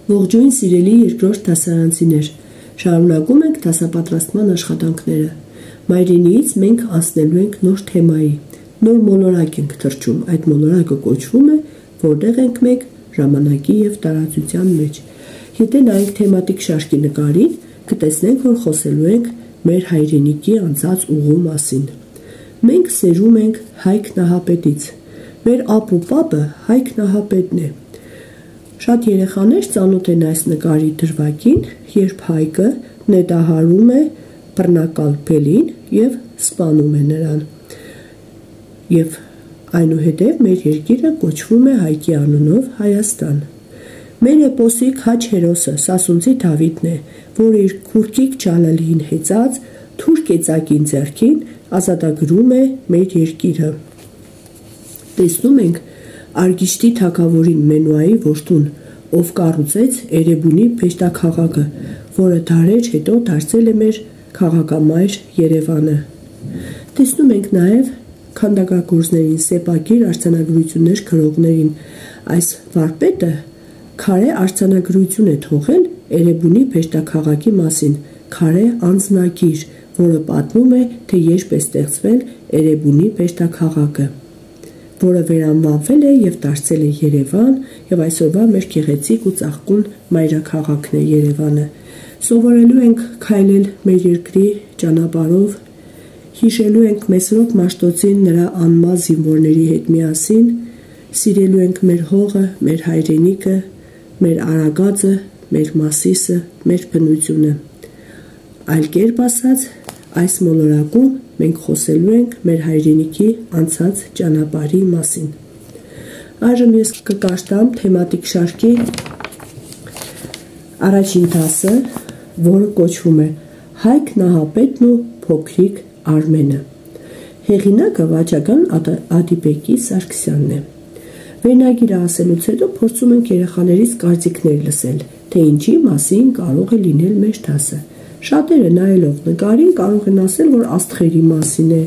Ողջույն սիրելի երկրորդ դասարանցիներ, շարունակում ենք դասապատրաստման աշխատանքները։ Մայրենիից մենք անցնելու ենք նոր թեմայի, նոր մոլորակ ենք թռչում, այդ մոլորակը կոչվում է «Որտեղ ենք մենք ժամանակի և տարածության մեջ»։ Եթե նայենք թեմատիկ շարքի նկարին, կտեսնենք, որ խոսելու ենք մեր հայրենիքի անցած ուղու մասին։ Մենք սերում ենք Հայկ Նահապետից, մեր ապուպապը Հայկ Նահապետն է։ Շատ երեխաներ ծանոթ են այս նկարի դրվագին, երբ Հայկը նետահարում է բռնակալփելին և սպանում է նրան։ Եվ այնուհետև մեր երկիրը կոչվում է Հայկի անունով Հայաստան։ Մեր էպոսի քաջ հերոսը Սասունցի Դավիթն է, որ իր քուրքիկ ջալալին հեծած թուր կեցակին ձեռքին ազատագրում է մեր երկիրը։ Տեսնում ենք Արգիշտի թագավորի Մենուայի որդուն, ով կառուցեց Էրեբունի փեշտաքաղաքը, որը դարեր հետո դարձել է մեր քաղաքամայր Երևանը։ Տեսնում ենք նաև քանդակագործներին, սեպագիր արձանագրություններ գրողներին։ Այս վարպետը քարե արձանագրություն է թողել Էրեբունի փեշտաքաղաքի մասին, քարե անձնագիր, որը պատմում է, թե երբ է ստեղծվել Էրեբունի փեշտաքաղաքը, որը վերանվանվել է և դարձել է Երևան, և այսօրվա մեր գեղեցիկ ու ծաղկուն մայրաքաղաքն է Երևանը։ Սովորելու ենք քայլել մեր երկրի ճանապարհով, հիշելու ենք Մեսրոպ Մաշտոցին նրա անմահ զինվորների հետ միասին, սիրելու ենք մեր հողը, մեր հայրենիքը, մեր արագածը, մեր Մասիսը, մեր բնությունը։ Այլ կերպ ասած, այս մոլորակում մենք խոսելու ենք մեր հայրենիքի անցած ճանապարհի մասին։ Այժմ ես կկարդամ թեմատիկ շարքի առաջին դասը, որը կոչվում է Հայկ Նահապետն ու փոքրիկ Արմենը։ Հեղինակը վաճական Ադիբեկի Սարգսյանն է։ Վերնագիրը ասելուց հետո փորձում ենք երեխաներից կարծիքներ լսել, թե ինչի մասին կարող է լինել մեր դասը։ Շատերը նայելով նկարին կարող են ասել, որ աստղերի մասին է,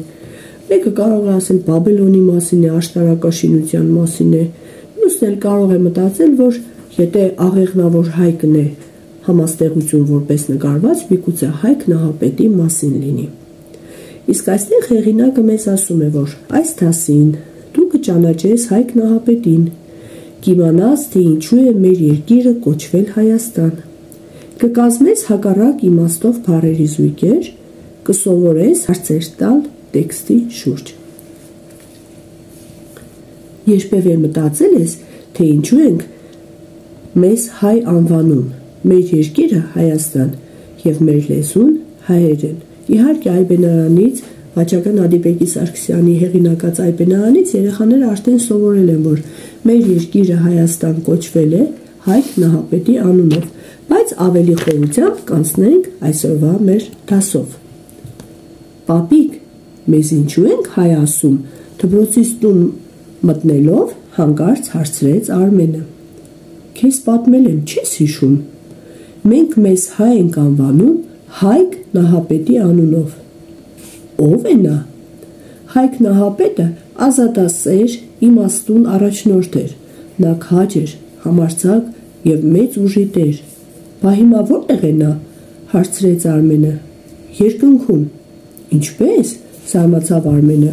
մեկը կարող է ասել Բաբելոնի մասին է, աշտարակաշինության մասին է, մյուսն էլ կարող է մտածել, որ եթե աղեղնավոր Հայկն է համաստեղություն որպես նկարված, միգուցե Հայկ Նահապետի մասին լինի։ Իսկ այստեղ հեղինակը մեզ ասում է, որ այս դասին դու կճանաչես Հայկ Նահապետին, կիմանաս, թե ինչու է մեր երկիրը կոչվել Հայաստան, կկազմես հակառակ իմաստով բառերի զույգեր, կսովորես հարցեր տալ տեքստի շուրջ։ Երբևէ մտածել ես, թե ինչու ենք մեզ հայ անվանում, մեր երկիրը Հայաստան և մեր լեզուն հայերեն։ Իհարկե այբենարանից, վաճական Ադիբեկի Սարգսյանի հեղինակած այբենարանից երեխաները արդեն սովորել են, որ մեր երկիրը Հայաստան կոչվել է Հայկ Նահապետի անունով, բայց ավելի խորությամբ կանցնենք այսօրվա մեր դասով։ Պապիկ, մեզ ինչու ենք հայ ասում, դպրոցից տուն մտնելով հանկարծ հարցրեց Արմենը։ Քեզ պատմել եմ, չես հիշում։ Մենք մեզ հայ ենք անվանում Հայկ Նահապետի անունով։ Ո՞վ է նա։ Հայկ Նահապետը ազատասեր, իմաստուն առաջնորդ էր, նա քաջ էր, համարձակ և մեծ ուժի տեր։ Բա հիմա որտեղ է նա, հարցրեց Արմենը։ Երկնքում։ Ինչպե՞ս, զարմացավ Արմենը։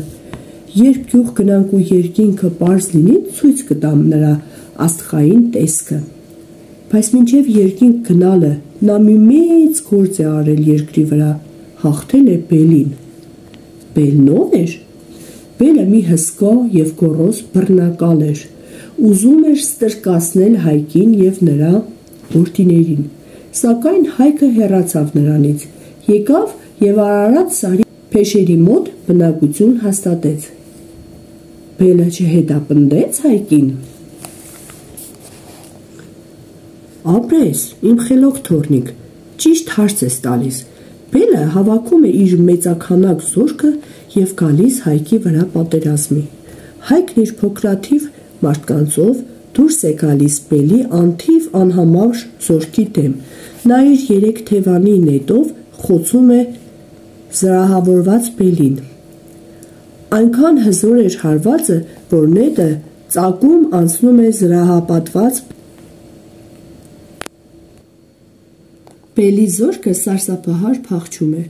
Երբ գյուղ գնանք ու երկինքը պարզ լինի, ցույց կտամ նրա աստղային տեսքը։ Բայց մինչև երկինք գնալը նա մի մեծ գործ է արել երկրի վրա, հաղթել է բելին։ Բելն ո՞վ էր։ Բելը մի հսկա և գոռոզ բռնակալ էր, ուզում էր ստրկացնել Հայկին և նրա որդիներին, սակայն Հայկը հեռացավ նրանից, եկավ և Արարատ սարի փեշերի մոտ բնակություն հաստատեց։ Բելը չհետապնդեց Հայկին։ Ապրես, իմ խելոք թոռնիկ, ճիշտ հարց ես տալիս։ Բելը հավաքում է իր մեծաքանակ զորքը և գալիս Հայկի վրա պատերազմի։ Հայկն իր փոքրաթիվ մարդկանցով դուրս է գալիս Բելի անթիվ անհամար զորքի դեմ։ Նա իր 3 թևանի նետով խոցում է զրահավորված Բելին։ Այնքան հզոր էր հարվածը, որ նետը ծակում անցնում է զրահապատված Բելի զորքը սարսափահար փախչում է։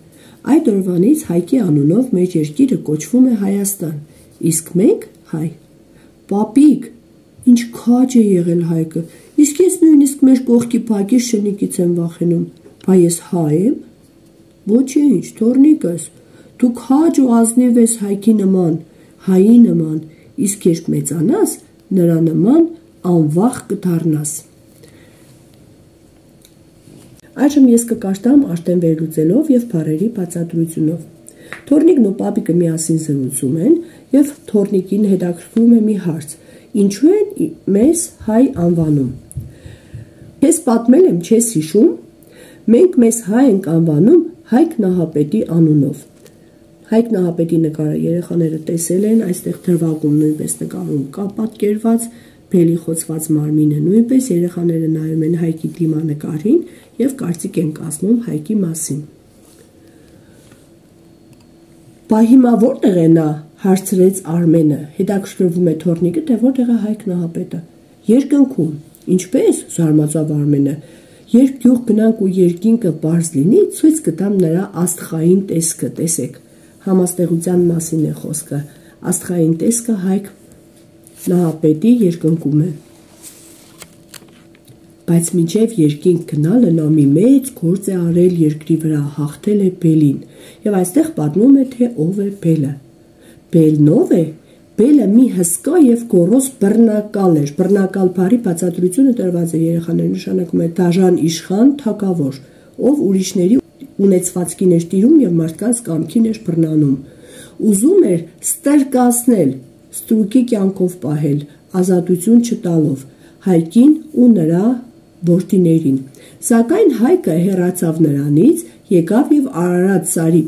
Այդ օրվանից Հայկի անունով մեր երկիրը կոչվում է Հայաստան, իսկ մենք հայ։ Պապիկ, ինչ քաջ է եղել Հայկը, իսկ ես նույնիսկ մեր կողքի փակի շնիկից եմ վախենում, բա ես հայ եմ։ Ոչինչ, թորնիկս, դու քաջ ու ազնիվ ես Հայկի նման, հայի նման, իսկ երբ մեծանաս, նրա նման անվախ կդառնաս։ Այժմ ես կկարտամ Արտեմ վերլուծելով եւ բառերի բացատրությունով։ Թորնիկն ու պապիկը միասին զրուցում են եւ թորնիկին հետաքրքրում է մի հարց. ինչու են մեզ հայ անվանում։ Ես պատմել եմ, չես հիշում, մենք մեզ հայ ենք անվանում Հայկ Նահապետի անունով։ Հայկ Նահապետի նկարը երեխաները տեսել են, այստեղ դրվագում նույնպես նկարում կա պատկերված, բելի խոցված մարմինը նույնպես, երեխաները նայում են Հայկի դիմանկարին եւ կարծիք են կազմում Հայկի մասին։ Բա հիմա որտեղ է նա, հարցրեց Արմենը, հետաքրքրվում է թորնիկը, թե որտեղ է Հայկ Նահապետը։ Երկնքում։ Ինչպես, զարմացավ Արմենը, երբ գյուղ գնանք ու երկինքը բարձ լինի, ցույց կտամ նրա աստղային տեսքը, տեսեք։ Համաստեղության մասին է խոսքը, աստղային տեսքը Հայկ Նահապետի երկնքում է։ Բայց մինչև երկինք գնալը նա մի մեծ գործ է արել երկրի վրա, հաղթել է բելին, եւ այստեղ պատմում է, թե ով է բելը։ Բելն ով է։ Բելը մի հսկա եւ գոռոզ բռնակալ էր, բռնակալ բառի բացատրությունը տրված է երեխաների, նշանակում է դաժան իշխան, թագավոր, ով ուրիշների ունեցվածքին էր տիրում եւ մարդկանց կամքին էր բռնանում։ Ուզում էր ստրկացնել, ստրուկի կյանքով պահել, ազատություն չտալով Հայկին ու նրա որդիներին։ Սակայն Հայկը հեռացավ նրանից, եկավ եւ Արարատ սարի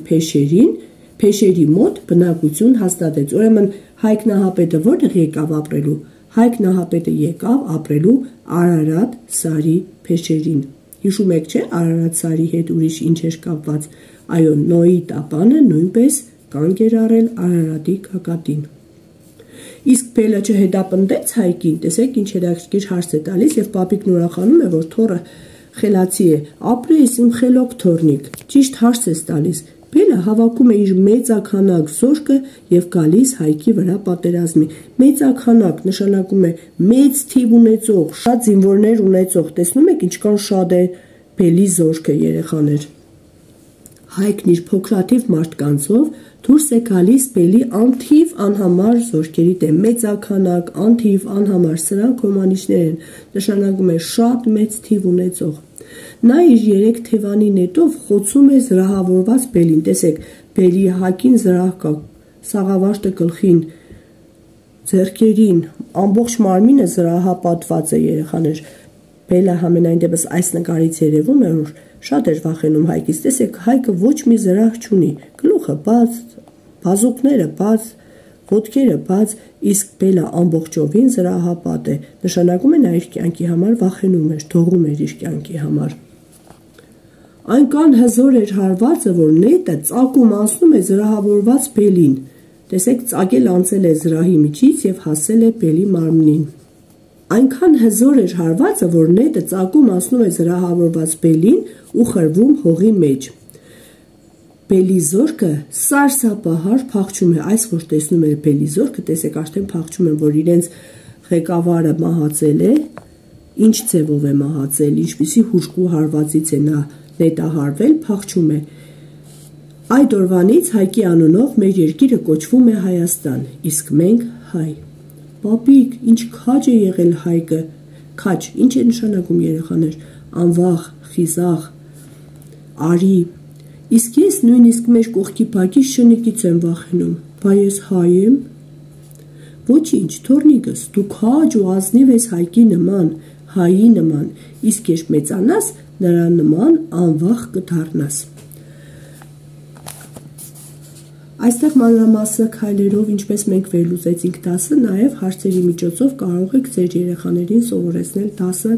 փեշերի մոտ բնակություն հաստատեց։ Ուրեմն Հայկ Նահապետը որտեղ եկավ ապրելու։ Հայկ Նահապետը եկավ ապրելու Արարատ սարի փեշերին։ Հիշում եք, չէ՞, Արարատ սարի հետ ուրիշ ինչ էր կապված։ Այո, Նոյի տապանը նույնպես կանգ էր առել Արարատի գագաթին։ Իսկ բելը չհետապնդեց Հայկին, տեսեք ինչ հետաքրքիր հարց է տալիս եւ պապիկն ուրախանում է, որ թոռը խելացի է, ապրես իմ խելոք թորնիկ, ճիշտ հարց է տալիս։ Բելը հավաքում է իր մեծաքանակ զորքը եւ գալիս Հայկի վրա պատերազմի։ Մեծաքանակ նշանակում է մեծ թիվ ունեցող, շատ զինվորներ ունեցող, տեսնում եք ինչքան շատ է բելի զորքը երեխաներ։ Հայկն իր փոքրաթիվ մարդկանցով դուրս է գալիս բելի անթիվ անհամար զորքերի դեմ, մեծաքանակ, անթիվ, անհամար, սրանք հոմանիշներ են, նշանակում է շատ մեծ թիվ ունեցող։ Նա իր 3 թևանի նետով խոցում է զրահավորված բելին, տեսեք, բելի հակին զրահ կա, սաղավարտը գլխին, ձեռքերին, ամբողջ մարմինը զրահապատված է երեխաներ։ Բելը համենայն դեպս այս նկարից երևում է, որ շատ էր վախենում Հայկից, տեսեք, Հայկը ոչ մի զրահ չունի, գլուխը բաց, բազուկները բաց, ոտքերը բաց, իսկ բելը ամբողջովին զրահապատ է, նշանակում է նա իր կյանքի համար վախենում էր, թողում էր իր կյանքի համար։ Այնքան հզոր էր հարվածը, որ նետը ծակում անցնում է զրահավորված բելին, տեսեք, ծակել անցել է զրահի միջից եւ հասել է բելի մարմնին։ Այնքան հզոր էր հարվածը, որ նետը ծակում անցնում է զրահավորված բելին ու խրվում հողի մեջ։ Բելի զորքը սարսափահար փախչում է, այս որ տեսնում է բելի զորքը, տեսեք արդեն փախչում են, որ իրենց ղեկավարը մահացել է, ինչ ձևով է մահացել, ինչպիսի հուժկու հարվածից է նա նետահարվել, փախչում է։ Այդ օրվանից Հայկի անունով մեր երկիրը կոչվում է Հայաստան, իսկ մենք հայ։ Պապիկ, ինչ քաջ է եղել Հայկը։ Քաջ, ինչ է նշանակում երեխաներ, անվախ, խիզախ, արի։ Իսկ ես նույնիսկ մեր կողքի փակի շնիկից եմ վախենում, բա ես հայ եմ։ Ոչինչ, թորնիկս, դու քաջ ու ազնիվ ես Հայկի նման, հայի նման, իսկ երբ մեծանաս, նրա նման անվախ կդառնաս։ Այստեղ մանրամասը քայլերով, ինչպես մենք վերլուծեցինք դասը, նաև հարցերի միջոցով կարող եք ձեր երեխաներին սովորեցնել դասը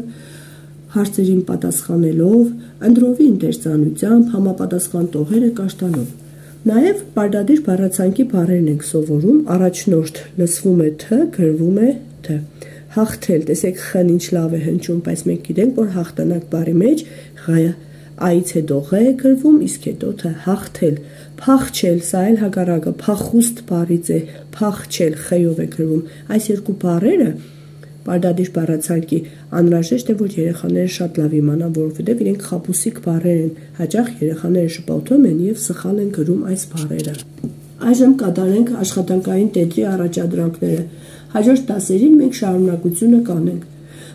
հարցերին պատասխանելով, ընտրովի ընթերցանությամբ, համապատասխան տողերը կաշտալով։ Նաև պարտադիր բառացանկի բառերն ենք սովորում, առաջնորդ լսվում է თ, գրվում է თ։ Հաղթել, տեսեք խն ինչ լավ է հնչում, բայց մենք գիտենք, որ հաղթանակ բառի մեջ Այից հետո ղ է գրվում, իսկ հետո თ հաղթել, փախչել, սա էլ հակառակը, փախուստ բառից է, փախչել խ-ով է գրվում։ Այս երկու բառերը պարտադիր բառացանկի անհրաժեշտ է, որ երեխաները շատ լավ իմանան, որովհետև իրենք խաբուսիկ բառեր են, հաճախ երեխաները շփոթում են եւ սխալ են գրում այս բառերը։ Այժմ կատարենք աշխատանքային տետրի առաջադրանքները։ Հաջորդ դասերին մենք շարունակությունը կանենք։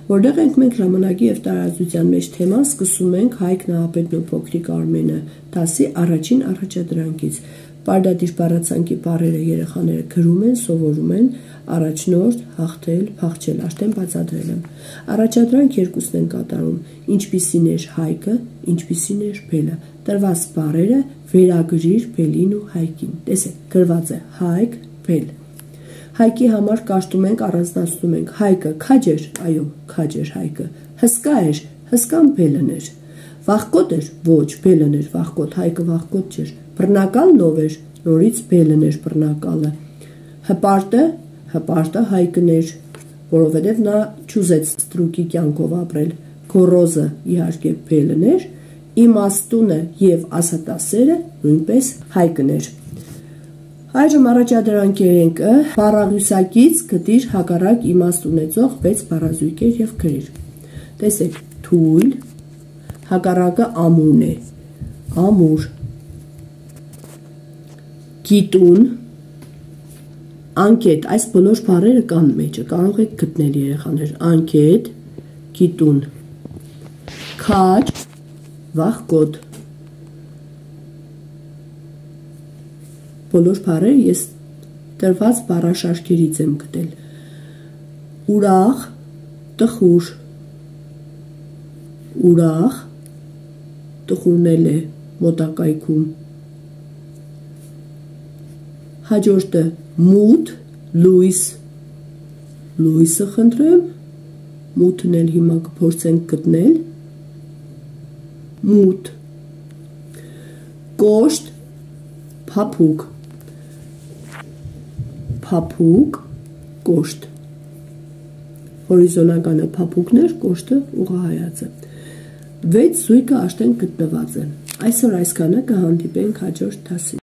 Որտեղ ենք մենք ժամանակի եւ տարածության մեջ թեման սկսում ենք Հայկ Նահապետն ու Փոքրիկ Արմենը դասի առաջին առաջադրանքից։ Պարտադիր բառացանկի բառերը երեխաները գրում են, սովորում են, առաջնորդ, հաղթել, փախչել, արդեն բացատրել եմ։ Առաջադրանք երկուսն են կատարում, ինչպիսին էր Հայկը, ինչպիսին էր Բելը։ Տրված բառերը վերագրիր Բելին ու Հայկին։ Տեսեք, գրված է Հայկ, Բել։ Հայկի համար կաշտում ենք, առանձնացնում ենք։ Հայկը քաջ էր, այո, քաջ էր Հայկը։ Հսկա էր, հսկան Բելն էր։ Վախկոտ էր, ոչ, Բելն էր վախկոտ, Հայկը վախկոտ չէր։ Բռնակալ նով էր, նորից Բելն էր բռնակալը։ Հպարտը Հայկն էր, որովհետև նա չուզեց ստրուկի կյանքով ապրել։ Գոռոզը իհարկե Բելն էր, իմաստունը եւ ասատասերը նույնպես Հայկն էր։ Այժմ առաջադրանքերենք բառաղյուսակից գտիր հակառակ իմաստ ունեցող 6 բառազույգեր եւ գրիր։ Տեսեք, թույլ, հակառակը ամուրն է, ամուր, գիտուն, անկետ, այս բոլոր բառերը կան մեջը, կարող եք գտնել երեխաներ, անկետ, գիտուն, քաջ, վախկոտ։ Բոլոր բառերը ես տրված բառաշարքերից եմ գտել։ Ուրախ, տխուր, ուրախ, տխուրն էլ է մոտակայքում։ Հաջորդը մութ, լույս, լույսը խնդրեմ, մութն էլ հիմա կփորձենք գտնել, մութ, կոշտ, փափուկ, փափուկ, կոշտ, հորիզոնականը փափուկներ, կոշտը ուղղահայացը։ 6 զույգը արդեն գտնված է։ Այսօր այսքանը, կհանդիպենք հաջորդ դասին։